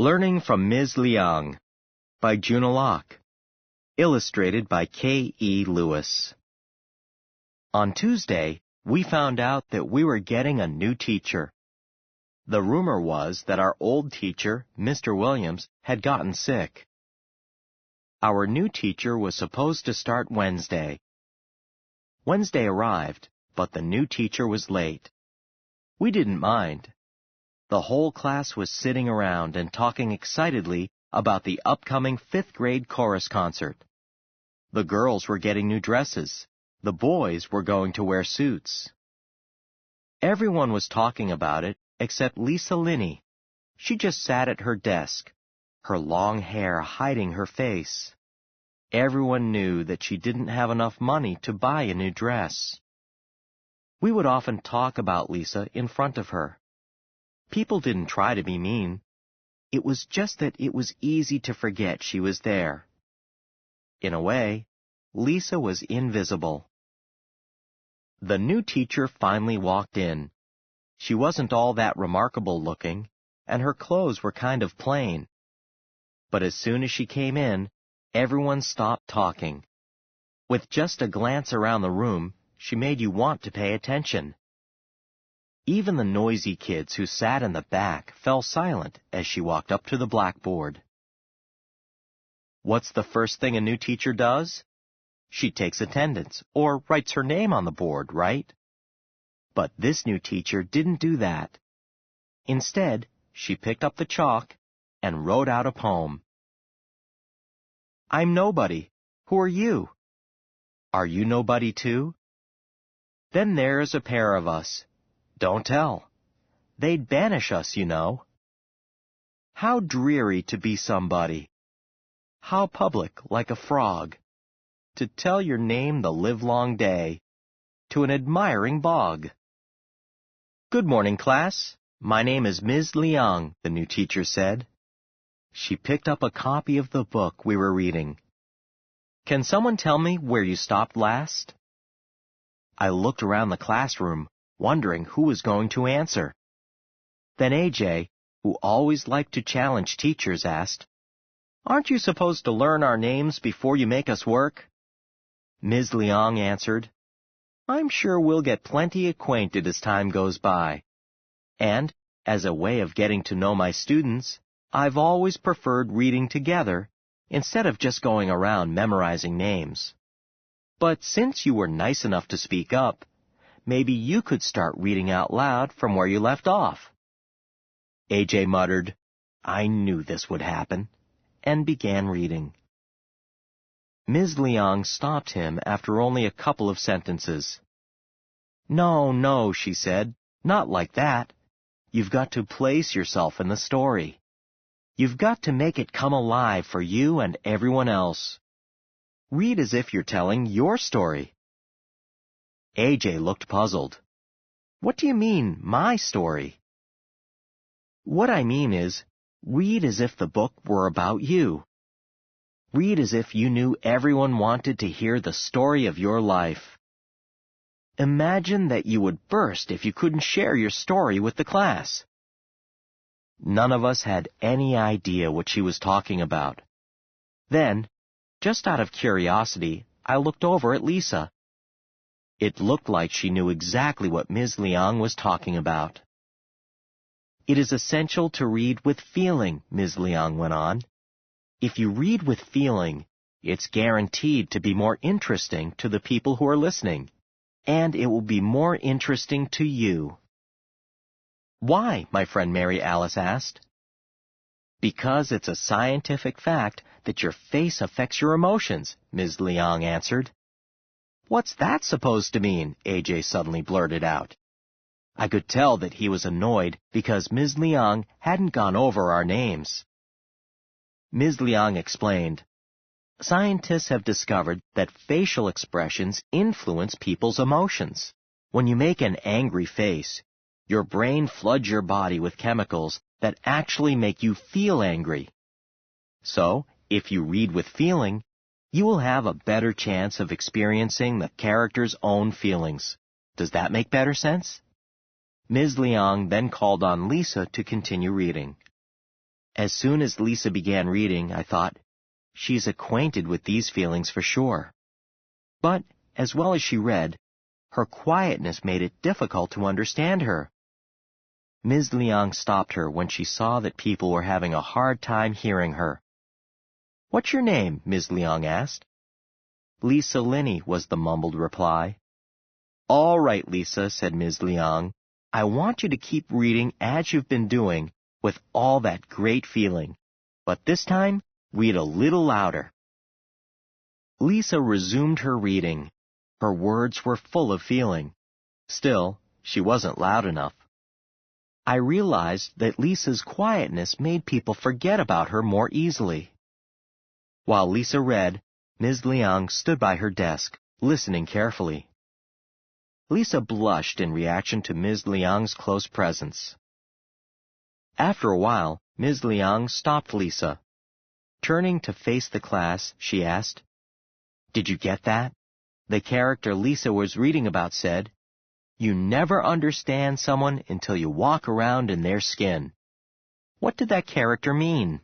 Learning from Ms Liang by Juna Locke. Illustrated by K. E. Lewis. On Tuesday, we found out that we were getting a new teacher. The rumor was that our old teacher, Mr. Williams, had gotten sick. Our new teacher was supposed to start Wednesday. Wednesday arrived, but the new teacher was late. We didn't mind. The whole class was sitting around and talking excitedly about the upcoming 5th grade chorus concert. The girls were getting new dresses. The boys were going to wear suits. Everyone was talking about it except Lisa Linney. She just sat at her desk, her long hair hiding her face. Everyone knew that she didn't have enough money to buy a new dress. We would often talk about Lisa in front of her. People didn't try to be mean. It was just that it was easy to forget she was there. In a way, Lisa was invisible. The new teacher finally walked in. She wasn't all that remarkable looking, and her clothes were kind of plain. But as soon as she came in, everyone stopped talking. With just a glance around the room, she made you want to pay attention. Even the noisy kids who sat in the back fell silent as she walked up to the blackboard. What's the first thing a new teacher does? She takes attendance, or writes her name on the board, right? But this new teacher didn't do that. Instead, she picked up the chalk and wrote out a poem. I'm nobody. Who are you? Are you nobody too? Then there's a pair of us. Don't tell. They'd banish us, you know. How dreary to be somebody. How public, like a frog. To tell your name the livelong day. To an admiring bog. Good morning, class. My name is Ms. Liang, the new teacher said. She picked up a copy of the book we were reading. Can someone tell me where you stopped last? I looked around the classroom, wondering who was going to answer. Then AJ, who always liked to challenge teachers, asked, Aren't you supposed to learn our names before you make us work? Ms. Liang answered, I'm sure we'll get plenty acquainted as time goes by. And, as a way of getting to know my students, I've always preferred reading together instead of just going around memorizing names. But since you were nice enough to speak up, maybe you could start reading out loud from where you left off. AJ muttered, I knew this would happen, and began reading. Ms. Liang stopped him after only a couple of sentences. No, she said, not like that. You've got to place yourself in the story. You've got to make it come alive for you and everyone else. Read as if you're telling your story. AJ looked puzzled. What do you mean, my story? What I mean is, read as if the book were about you. Read as if you knew everyone wanted to hear the story of your life. Imagine that you would burst if you couldn't share your story with the class. None of us had any idea what she was talking about. Then, just out of curiosity, I looked over at Lisa. It looked like she knew exactly what Ms. Liang was talking about. It is essential to read with feeling, Ms. Liang went on. If you read with feeling, it's guaranteed to be more interesting to the people who are listening, and it will be more interesting to you. Why, my friend Mary Alice asked. Because it's a scientific fact that your face affects your emotions, Ms. Liang answered. What's that supposed to mean? AJ suddenly blurted out. I could tell that he was annoyed because Ms. Liang hadn't gone over our names. Ms. Liang explained, Scientists have discovered that facial expressions influence people's emotions. When you make an angry face, your brain floods your body with chemicals that actually make you feel angry. So, if you read with feeling, you will have a better chance of experiencing the character's own feelings. Does that make better sense? Ms. Liang then called on Lisa to continue reading. As soon as Lisa began reading, I thought, she's acquainted with these feelings for sure. But, as well as she read, her quietness made it difficult to understand her. Ms. Liang stopped her when she saw that people were having a hard time hearing her. "What's your name?" Ms. Liang asked. "Lisa Linney," was the mumbled reply. "All right, Lisa," said Ms. Liang. "I want you to keep reading as you've been doing, with all that great feeling. But this time, read a little louder." Lisa resumed her reading. Her words were full of feeling. Still, she wasn't loud enough. I realized that Lisa's quietness made people forget about her more easily. While Lisa read, Ms. Liang stood by her desk, listening carefully. Lisa blushed in reaction to Ms. Liang's close presence. After a while, Ms. Liang stopped Lisa. Turning to face the class, she asked, "Did you get that?" The character Lisa was reading about said, "You never understand someone until you walk around in their skin." What did that character mean?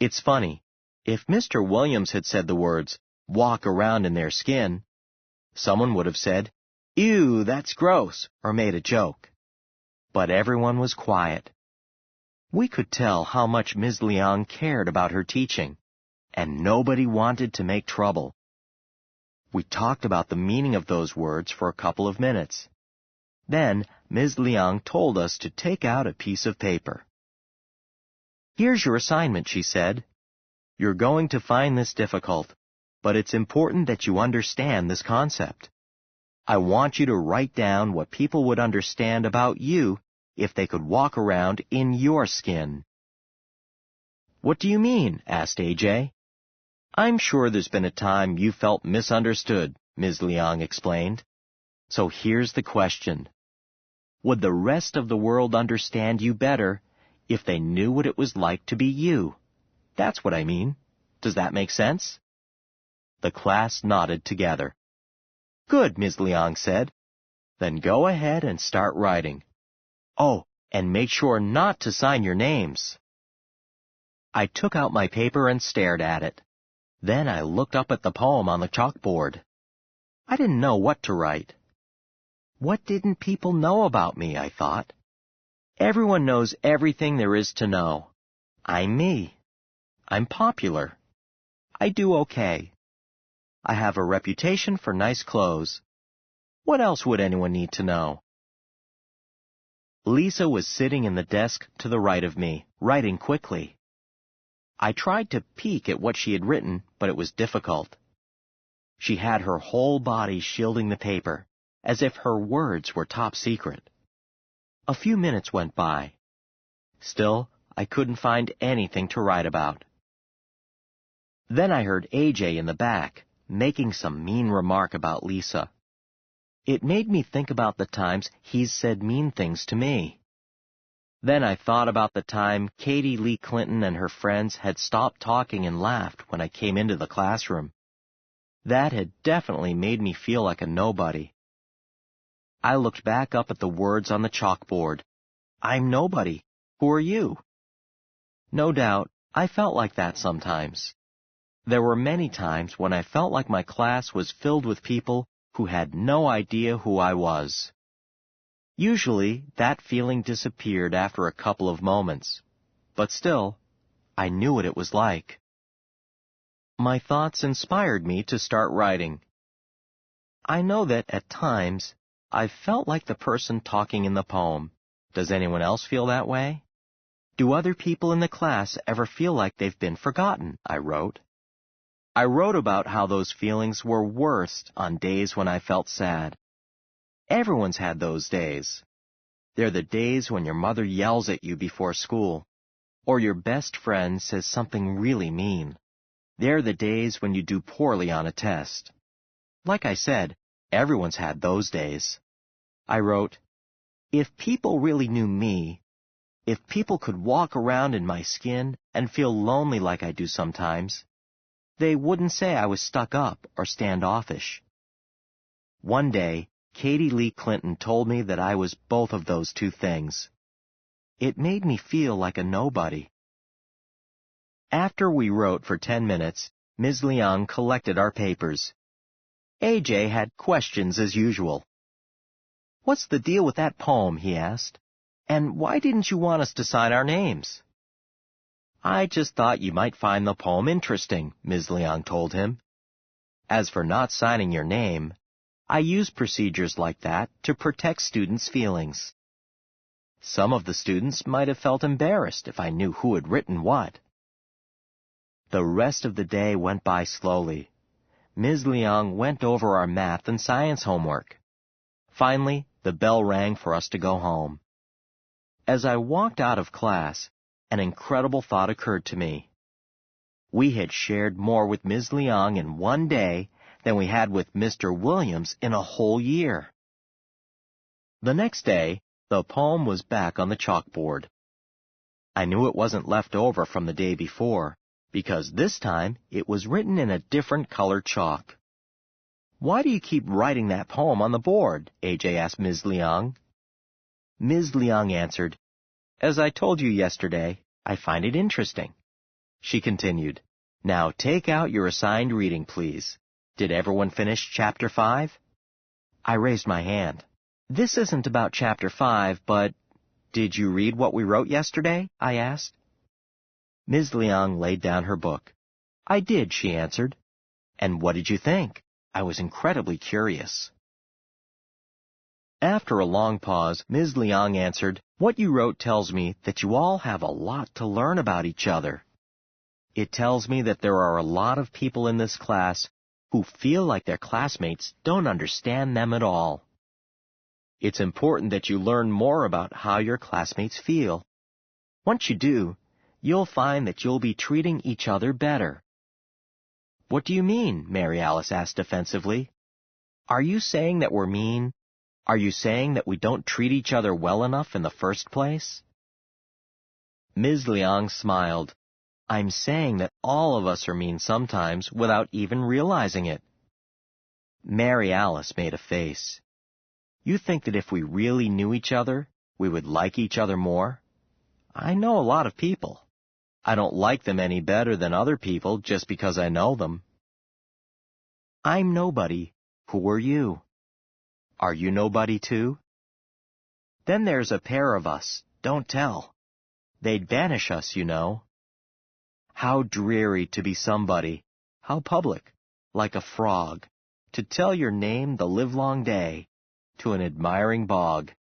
It's funny. If Mr. Williams had said the words, "walk around in their skin," someone would have said, "Ew, that's gross," or made a joke. But everyone was quiet. We could tell how much Ms. Liang cared about her teaching, and nobody wanted to make trouble. We talked about the meaning of those words for a couple of minutes. Then Ms. Liang told us to take out a piece of paper. "Here's your assignment," she said. "You're going to find this difficult, but it's important that you understand this concept. I want you to write down what people would understand about you if they could walk around in your skin." "What do you mean?" asked AJ. "I'm sure there's been a time you felt misunderstood," Ms. Liang explained. "So here's the question. Would the rest of the world understand you better if they knew what it was like to be you? That's what I mean. Does that make sense?" The class nodded together. "Good," Ms. Liang said. "Then go ahead and start writing. Oh, and make sure not to sign your names." I took out my paper and stared at it. Then I looked up at the poem on the chalkboard. I didn't know what to write. What didn't people know about me, I thought. Everyone knows everything there is to know. I'm me. I'm popular. I do okay. I have a reputation for nice clothes. What else would anyone need to know? Lisa was sitting in the desk to the right of me, writing quickly. I tried to peek at what she had written, but it was difficult. She had her whole body shielding the paper, as if her words were top secret. A few minutes went by. Still, I couldn't find anything to write about. Then I heard AJ in the back, making some mean remark about Lisa. It made me think about the times he's said mean things to me. Then I thought about the time Katie Lee Clinton and her friends had stopped talking and laughed when I came into the classroom. That had definitely made me feel like a nobody. I looked back up at the words on the chalkboard. I'm nobody. Who are you? No doubt, I felt like that sometimes. There were many times when I felt like my class was filled with people who had no idea who I was. Usually, that feeling disappeared after a couple of moments, but still, I knew what it was like. My thoughts inspired me to start writing. I know that at times, I've felt like the person talking in the poem. Does anyone else feel that way? Do other people in the class ever feel like they've been forgotten? I wrote. I wrote about how those feelings were worst on days when I felt sad. Everyone's had those days. They're the days when your mother yells at you before school, or your best friend says something really mean. They're the days when you do poorly on a test. Like I said, everyone's had those days. I wrote, if people really knew me, if people could walk around in my skin and feel lonely like I do sometimes, they wouldn't say I was stuck up or standoffish. One day, Katie Lee Clinton told me that I was both of those two things. It made me feel like a nobody. After we wrote for 10 minutes, Ms. Liang collected our papers. AJ had questions as usual. "What's the deal with that poem?" he asked. "And why didn't you want us to sign our names?" "I just thought you might find the poem interesting," Ms. Liang told him. "As for not signing your name, I use procedures like that to protect students' feelings. Some of the students might have felt embarrassed if I knew who had written what." The rest of the day went by slowly. Ms. Liang went over our math and science homework. Finally, the bell rang for us to go home. As I walked out of class, an incredible thought occurred to me. We had shared more with Ms. Liang in one day than we had with Mr. Williams in a whole year. The next day, the poem was back on the chalkboard. I knew it wasn't left over from the day before, because this time it was written in a different colored chalk. "Why do you keep writing that poem on the board?" AJ asked Ms. Liang. Ms. Liang answered, "As I told you yesterday, I find it interesting." She continued, "Now take out your assigned reading, please. Did everyone finish Chapter 5? I raised my hand. "This isn't about Chapter 5, but did you read what we wrote yesterday?" I asked. Ms. Liang laid down her book. "I did," she answered. "And what did you think?" I was incredibly curious. After a long pause, Ms. Liang answered, "What you wrote tells me that you all have a lot to learn about each other. It tells me that there are a lot of people in this class who feel like their classmates don't understand them at all. It's important that you learn more about how your classmates feel. Once you do, you'll find that you'll be treating each other better." "What do you mean?" Mary Alice asked defensively. "Are you saying that we're mean? Are you saying that we don't treat each other well enough in the first place?" Ms. Liang smiled. "I'm saying that all of us are mean sometimes without even realizing it." Mary Alice made a face. "You think that if we really knew each other, we would like each other more? I know a lot of people. I don't like them any better than other people just because I know them." "I'm nobody. Who are you? Are you nobody too? Then there's a pair of us. Don't tell. They'd banish us, you know. How dreary to be somebody. How public, like a frog, to tell your name the livelong day, to an admiring bog."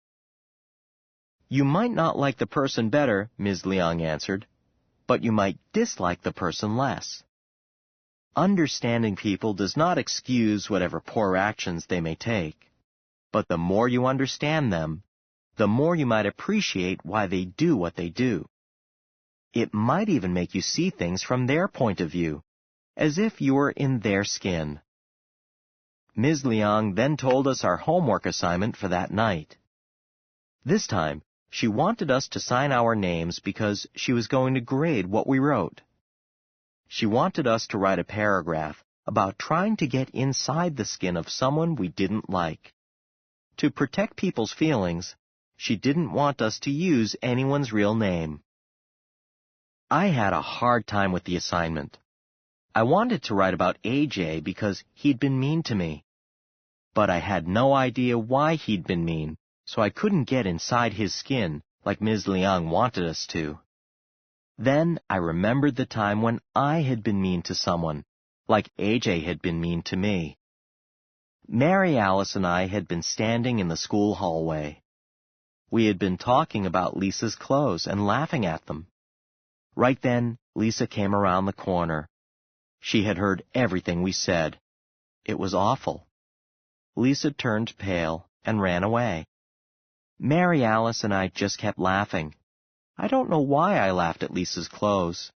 "You might not like the person better," Ms. Liang answered, "but you might dislike the person less. Understanding people does not excuse whatever poor actions they may take, but the more you understand them, the more you might appreciate why they do what they do. It might even make you see things from their point of view, as if you were in their skin." Ms. Liang then told us our homework assignment for that night. This time, she wanted us to sign our names because she was going to grade what we wrote. She wanted us to write a paragraph about trying to get inside the skin of someone we didn't like. To protect people's feelings, she didn't want us to use anyone's real name. I had a hard time with the assignment. I wanted to write about AJ because he'd been mean to me. But I had no idea why he'd been mean, so I couldn't get inside his skin like Ms. Liang wanted us to. Then I remembered the time when I had been mean to someone, like AJ had been mean to me. Mary Alice and I had been standing in the school hallway. We had been talking about Lisa's clothes and laughing at them. Right then, Lisa came around the corner. She had heard everything we said. It was awful. Lisa turned pale and ran away. Mary Alice and I just kept laughing. I don't know why I laughed at Lisa's clothes.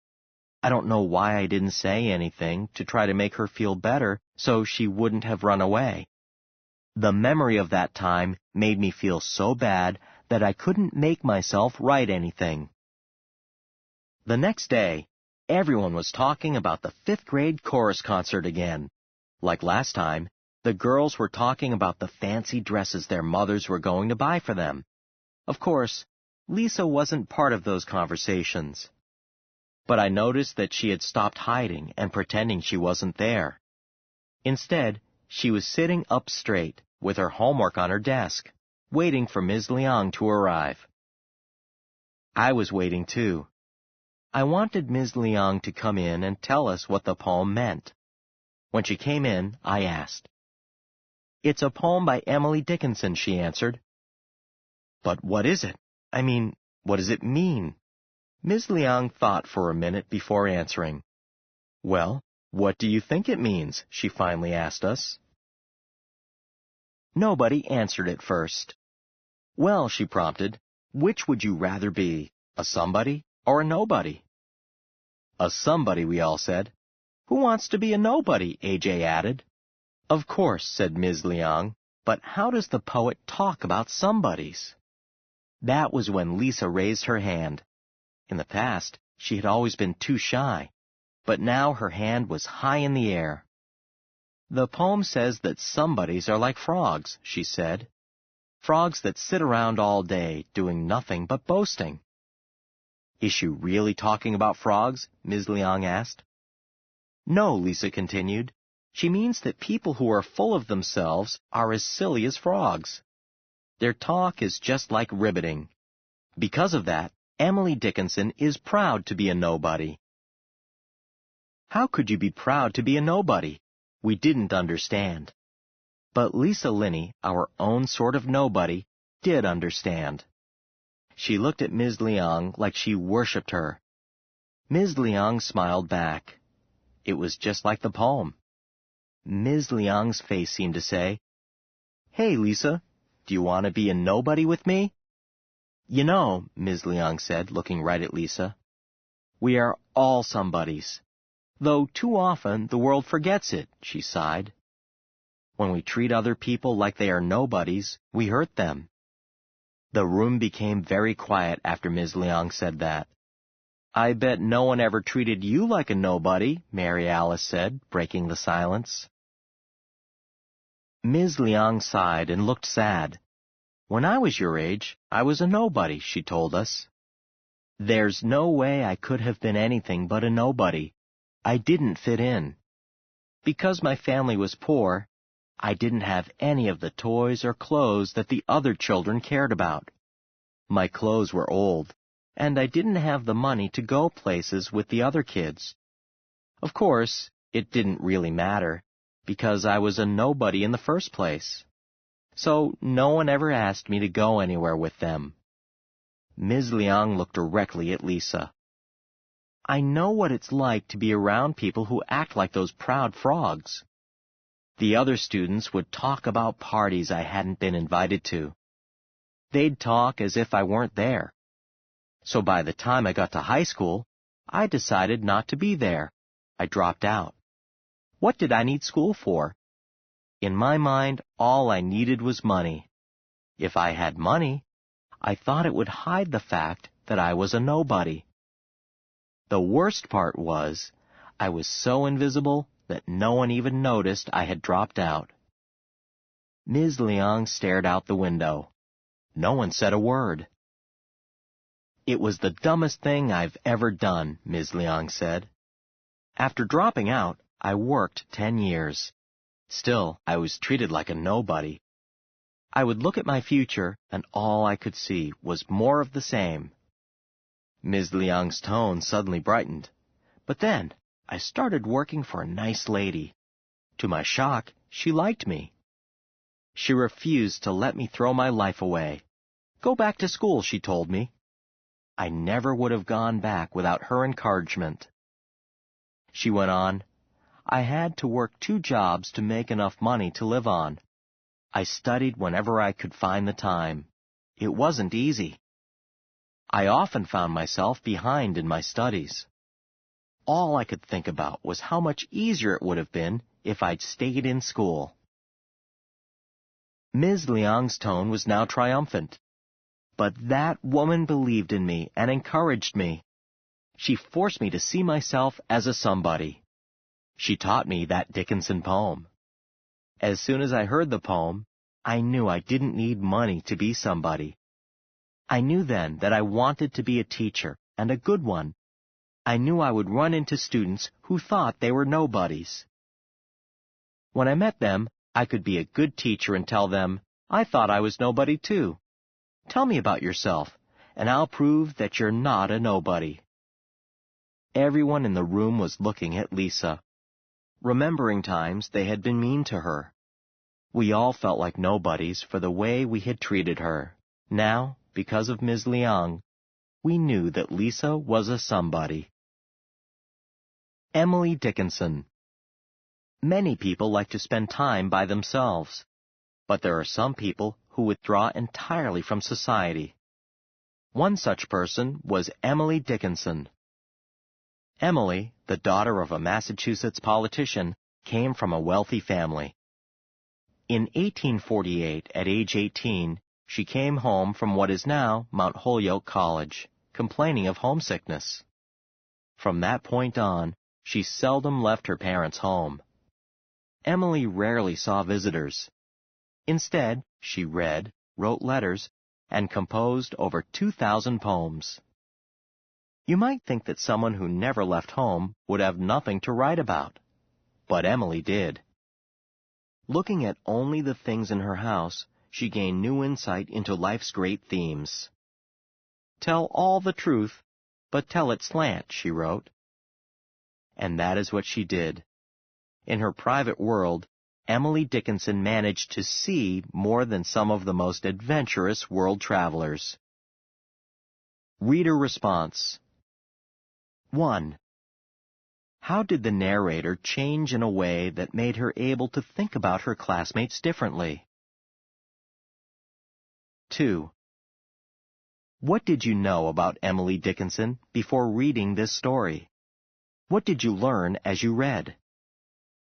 I don't know why I didn't say anything to try to make her feel better so she wouldn't have run away. The memory of that time made me feel so bad that I couldn't make myself write anything. The next day, everyone was talking about the 5th grade chorus concert again. Like last time, the girls were talking about the fancy dresses their mothers were going to buy for them. Of course, Lisa wasn't part of those conversations. But I noticed that she had stopped hiding and pretending she wasn't there. Instead, she was sitting up straight with her homework on her desk, waiting for Ms. Liang to arrive. I was waiting too. I wanted Ms. Liang to come in and tell us what the poem meant. When she came in, I asked. "It's a poem by Emily Dickinson," she answered. "But what is it? I mean, what does it mean?" Ms. Liang thought for a minute before answering. "Well, what do you think it means?" she finally asked us. Nobody answered at first. "Well," she prompted, "which would you rather be, a somebody or a nobody?" "A somebody," we all said. "Who wants to be a nobody?" AJ added. "Of course," said Ms. Liang, "but how does the poet talk about somebodies?" That was when Lisa raised her hand. In the past, she had always been too shy, but now her hand was high in the air. "The poem says that somebodies are like frogs," she said. "Frogs that sit around all day doing nothing but boasting." "Is she really talking about frogs?" Ms. Liang asked. "No," Lisa continued. "She means that people who are full of themselves are as silly as frogs. Their talk is just like ribbiting. Because of that, Emily Dickinson is proud to be a nobody." How could you be proud to be a nobody? We didn't understand. But Lisa Linney, our own sort of nobody, did understand. She looked at Ms. Liang like she worshipped her. Ms. Liang smiled back. It was just like the poem. Ms. Liang's face seemed to say, "Hey, Lisa, do you want to be a nobody with me?" "You know," Ms. Liang said, looking right at Lisa, "we are all somebodies. Though too often the world forgets it," she sighed. "When we treat other people like they are nobodies, we hurt them." The room became very quiet after Ms. Liang said that. "I bet no one ever treated you like a nobody," Mary Alice said, breaking the silence. Ms. Liang sighed and looked sad. "When I was your age, I was a nobody," she told us. "There's no way I could have been anything but a nobody. I didn't fit in. Because my family was poor, I didn't have any of the toys or clothes that the other children cared about. My clothes were old, and I didn't have the money to go places with the other kids. Of course, it didn't really matter, because I was a nobody in the first place. So no one ever asked me to go anywhere with them." Ms. Liang looked directly at Lisa. "I know what it's like to be around people who act like those proud frogs." The other students would talk about parties I hadn't been invited to. They'd talk as if I weren't there. So by the time I got to high school, I decided not to be there. I dropped out. What did I need school for? In my mind, all I needed was money. If I had money, I thought it would hide the fact that I was a nobody. The worst part was, I was so invisible that no one even noticed I had dropped out. Ms. Liang stared out the window. No one said a word. "It was the dumbest thing I've ever done," Ms. Liang said. "After dropping out, I worked 10 years. Still, I was treated like a nobody. I would look at my future, and all I could see was more of the same." Ms. Liang's tone suddenly brightened. "But then, I started working for a nice lady. To my shock, she liked me. She refused to let me throw my life away. 'Go back to school,' she told me. I never would have gone back without her encouragement." She went on, "I had to work 2 jobs to make enough money to live on. I studied whenever I could find the time. It wasn't easy. I often found myself behind in my studies. All I could think about was how much easier it would have been if I'd stayed in school." Ms. Liang's tone was now triumphant. "But that woman believed in me and encouraged me. She forced me to see myself as a somebody. She taught me that Dickinson poem. As soon as I heard the poem, I knew I didn't need money to be somebody. I knew then that I wanted to be a teacher, and a good one. I knew I would run into students who thought they were nobodies. When I met them, I could be a good teacher and tell them, I thought I was nobody too. Tell me about yourself, and I'll prove that you're not a nobody. Everyone in the room was looking at Lisa, remembering times they had been mean to her. We all felt like nobodies for the way we had treated her. Now, because of Ms. Liang, we knew that Lisa was a somebody. Emily Dickinson. Many people like to spend time by themselves, but there are some people who withdraw entirely from society. One such person was Emily Dickinson. Emily, the daughter of a Massachusetts politician, came from a wealthy family. In 1848, at age 18, she came home from what is now Mount Holyoke College, complaining of homesickness. From that point on, she seldom left her parents' home. Emily rarely saw visitors. Instead, she read, wrote letters, and composed over 2,000 poems. You might think that someone who never left home would have nothing to write about, but Emily did. Looking at only the things in her house, she gained new insight into life's great themes. Tell all the truth, but tell it slant, she wrote. And that is what she did. In her private world, Emily Dickinson managed to see more than some of the most adventurous world travelers. Reader response. 1. How did the narrator change in a way that made her able to think about her classmates differently? 2. What did you know about Emily Dickinson before reading this story? What did you learn as you read?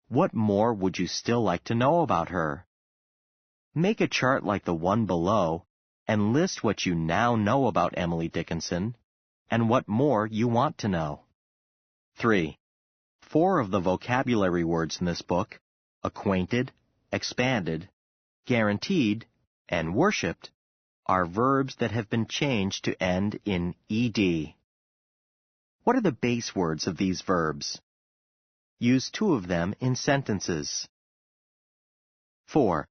What more would you still like to know about her? Make a chart like the one below and list what you now know about Emily Dickinson and what more you want to know. 3. 4 of the vocabulary words in this book, acquainted, expanded, guaranteed, and worshipped, are verbs that have been changed to end in ed. What are the base words of these verbs? Use 2 of them in sentences. 4.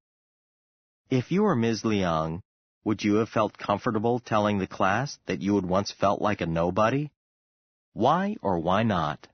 If you were Ms. Liang, would you have felt comfortable telling the class that you had once felt like a nobody? Why or why not?